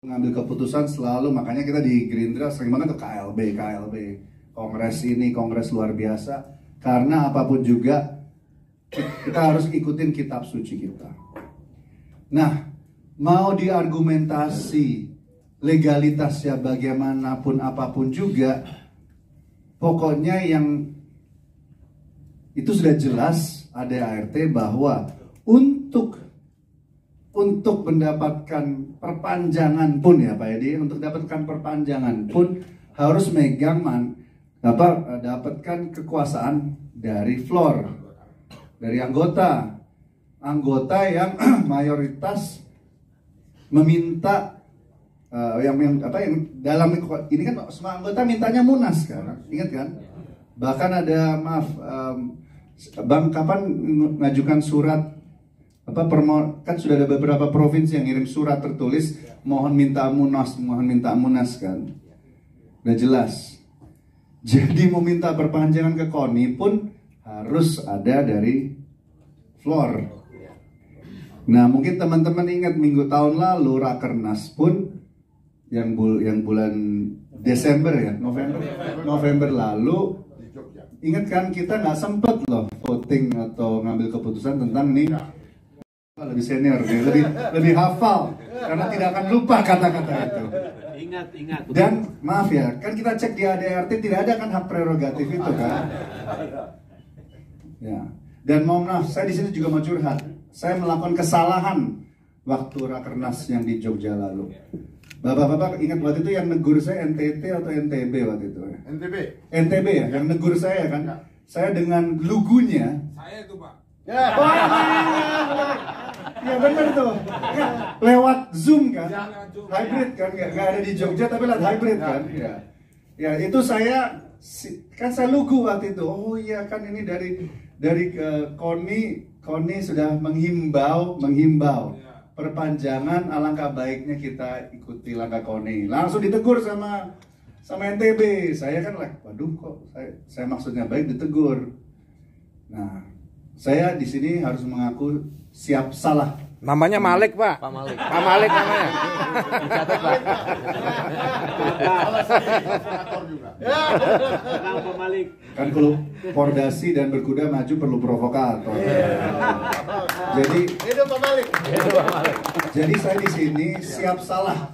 Ngambil keputusan selalu, makanya kita di Gerindra sering banget ke KLB, kongres ini, kongres luar biasa, karena apapun juga kita harus ikutin kitab suci kita. Nah, mau diargumentasi legalitasnya bagaimanapun apapun juga, pokoknya yang itu sudah jelas ADART bahwa untuk mendapatkan perpanjangan pun ya Pak Edi, untuk dapatkan perpanjangan pun harus dapatkan kekuasaan dari floor, dari anggota yang mayoritas meminta yang dalam ini kan semua anggota mintanya munas kan, ingat kan? Bahkan ada Bang kapan mengajukan surat kan sudah ada beberapa provinsi yang ngirim surat tertulis mohon minta munas kan, udah jelas. Jadi mau minta perpanjangan ke KONI pun harus ada dari floor. Nah mungkin teman-teman ingat minggu tahun lalu Rakernas pun yang bulan Desember ya, November lalu, ingat kan kita nggak sempet loh voting atau ngambil keputusan tentang nih. Lebih senior, lebih hafal karena tidak akan lupa kata-kata itu. Ingat. Dan maaf ya, kan kita cek di ADART tidak ada kan hak prerogatif itu kan. Ya. Dan mohon maaf, saya di sini juga mau curhat. Saya melakukan kesalahan waktu Rakernas yang di Jogja lalu. Bapak-bapak ingat waktu itu yang negur saya NTT atau NTB waktu itu ya? NTB ya, yang negur saya kan. Ya. Saya dengan lugunya. Saya itu Pak. Ya. Ya benar tuh, lewat Zoom kan, hybrid kan, nggak ada di Jogja tapi lewat hybrid kan, ya itu saya lugu waktu itu. Oh iya kan ini dari ke KONI sudah menghimbau perpanjangan, alangkah baiknya kita ikuti langkah KONI. Langsung ditegur sama NTB, saya kan waduh kok saya maksudnya baik ditegur. Nah saya di sini harus mengaku siap salah. Namanya Malik Pak. Pak Malik namanya. Dicatat Pak. Pak Malik. Kan kalau pordasi dan berkuda maju perlu provokator. Jadi itu Pak Malik. Jadi saya di sini siap salah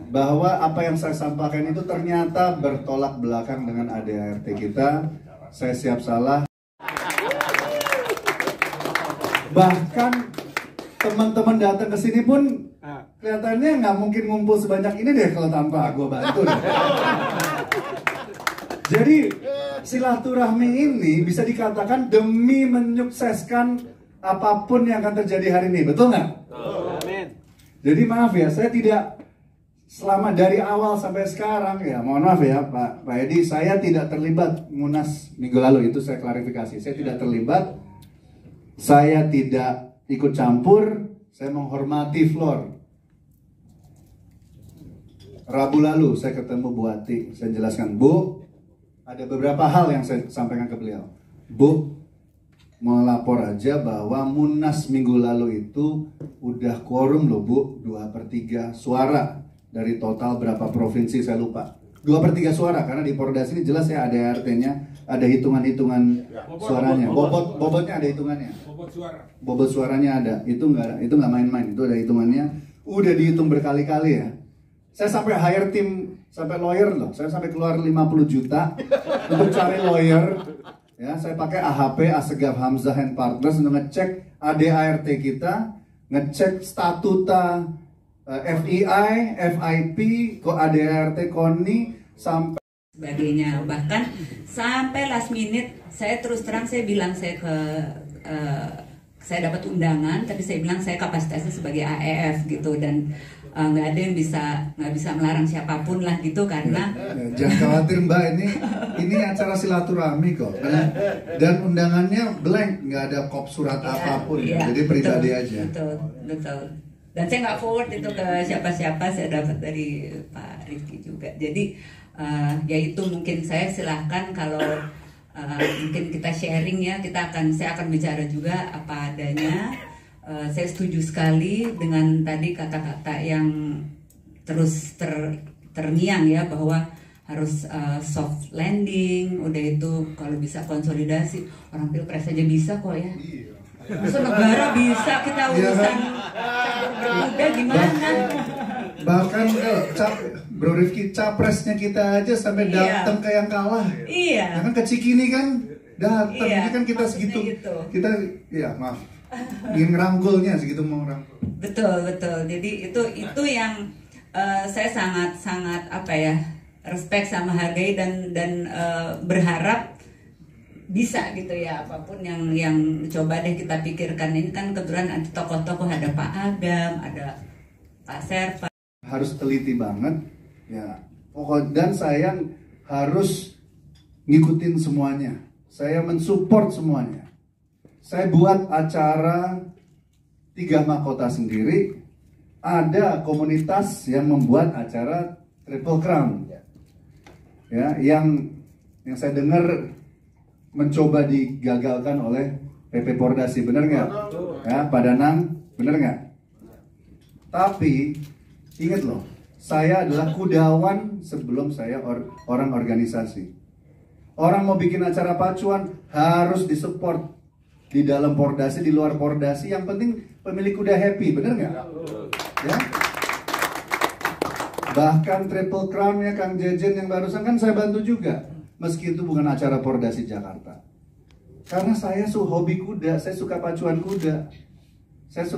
bahwa apa yang saya sampaikan itu ternyata bertolak belakang dengan ADART kita. Saya siap salah. Bahkan teman-teman datang ke sini pun kelihatannya nggak mungkin ngumpul sebanyak ini deh kalau tanpa gue bantu deh. Jadi silaturahmi ini bisa dikatakan demi menyukseskan apapun yang akan terjadi hari ini, betul nggak? Amin. Jadi maaf ya, saya tidak selama dari awal sampai sekarang ya, mohon maaf ya Pak Edi, saya tidak terlibat munas minggu lalu, itu saya klarifikasi, saya tidak terlibat. Saya tidak ikut campur, saya menghormati floor. Rabu lalu saya ketemu Bu Ati, saya jelaskan, Bu, ada beberapa hal yang saya sampaikan ke beliau. Bu, mau lapor aja bahwa munas minggu lalu itu udah quorum loh Bu, 2/3 suara dari total berapa provinsi saya lupa. 2/3 suara, karena di Pordas ini jelas ya ada ART-nya, ada hitungan-hitungan suaranya, bobotnya ada hitungannya, bobot suaranya ada, itu nggak main-main, itu ada hitungannya, udah dihitung berkali-kali ya. Saya sampai hire tim, sampai lawyer loh, saya sampai keluar 50 juta untuk cari lawyer, ya saya pakai AHP, Assegaf Hamzah and Partners untuk ngecek ADART kita, ngecek statuta FII, FIP, ADART, KONI sampai sebagainya. Bahkan sampai last minute saya terus terang saya bilang saya dapat undangan tapi saya bilang saya kapasitasnya sebagai AEF gitu, dan nggak ada yang nggak bisa melarang siapapun lah gitu, karena jangan khawatir Mbak, ini acara silaturahmi kok, dan undangannya blank, nggak ada kop surat apapun ya, jadi pribadi aja. Betul. Dan saya nggak forward itu ke siapa-siapa, saya dapat dari Pak Rifki juga. Jadi ya itu mungkin saya silahkan kalau mungkin kita sharing ya, saya akan bicara juga apa adanya. Saya setuju sekali dengan tadi kata-kata yang terus terngiang ya bahwa harus soft landing, udah itu kalau bisa konsolidasi. Orang pilpres aja bisa kok ya. Masa negara bisa, kita urusan campur berkuda gimana? Bahkan Bro Rifki, capresnya kita aja sampai datang ke yang kalah. Iya. Ya kan ke Cikini kan datang, ini kan kita segitu, gitu. kita ya maaf, ingin ngerangkulnya segitu mau ngerangkul. Betul. Jadi itu yang saya sangat apa ya, respect sama hargai dan berharap bisa gitu ya, apapun yang coba deh kita pikirkan. Ini kan kebetulan ada tokoh-tokoh, ada Pak Agam, ada Pak Serpa. Harus teliti banget ya, pokok, dan saya harus ngikutin semuanya, saya mensupport semuanya. Saya buat acara 3 Mahkota sendiri, ada komunitas yang membuat acara Triple Crown ya, yang saya dengar mencoba digagalkan oleh PP Pordasi, bener nggak? Ya, Pak Danang, bener nggak? Tapi ingat loh, saya adalah kudawan sebelum saya orang organisasi. Orang mau bikin acara pacuan harus disupport di dalam Pordasi, di luar Pordasi. Yang penting pemilik kuda happy, bener nggak? Ya. Bahkan Triple Crown-nya Kang Jejen yang barusan kan saya bantu juga. Meski itu bukan acara Pordasi Jakarta. Karena saya hobi kuda, saya suka pacuan kuda. Saya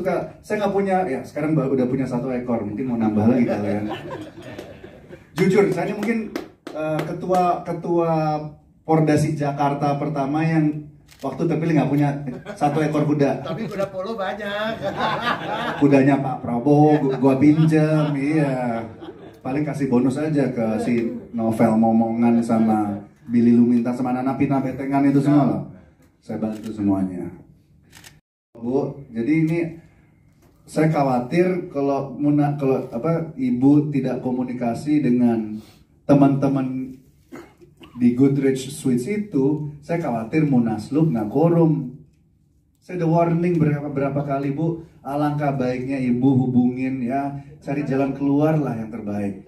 nggak punya, ya sekarang udah punya 1 ekor, mungkin mau nambah lagi kalian. Jujur, saya mungkin ketua Pordasi Jakarta pertama yang waktu terpilih nggak punya 1 ekor kuda. Tapi kuda polo banyak. Kudanya Pak Prabowo, gua pinjem, iya. Paling kasih bonus aja ke si Novel Momongan sama Billy Luminta sama Nana Pina Betengan itu semua loh. Saya bantu semuanya. Bu, jadi ini saya khawatir kalau ibu tidak komunikasi dengan teman-teman di Goodrich Suites itu, saya khawatir Munaslup nggak quorum. Saya udah warning berapa kali, Bu, alangkah baiknya ibu hubungin ya, cari jalan keluar lah yang terbaik.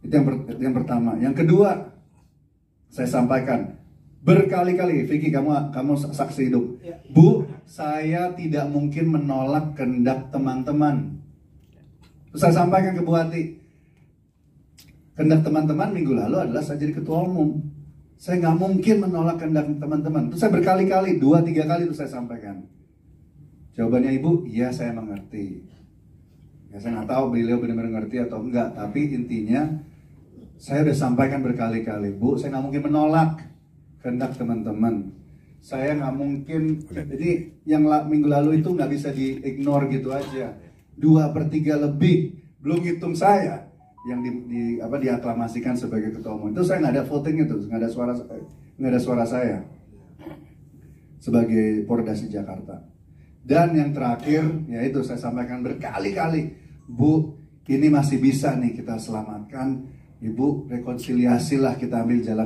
Itu yang pertama. Yang kedua, saya sampaikan berkali-kali, Vicky, kamu saksi hidup. Bu, saya tidak mungkin menolak kehendak teman-teman. Saya sampaikan ke Bu Ati, kehendak teman-teman minggu lalu adalah saya jadi ketua umum. Saya nggak mungkin menolak kehendak teman-teman. Itu saya berkali-kali, 2-3 kali itu saya sampaikan. Jawabannya Ibu, iya saya mengerti. Ya saya nggak tahu beliau benar-benar ngerti atau enggak, tapi intinya saya udah sampaikan berkali-kali, Bu, saya nggak mungkin menolak kehendak teman-teman. Saya nggak mungkin, jadi yang minggu lalu itu nggak bisa di-ignore gitu aja. 2/3 lebih, belum hitung saya yang diaklamasikan sebagai ketua umum. Itu saya nggak ada voting itu, nggak ada suara saya sebagai Pordasi Jakarta. Dan yang terakhir, yaitu saya sampaikan berkali-kali, Bu, ini masih bisa nih kita selamatkan. Ibu, rekonsiliasilah, kita ambil jalan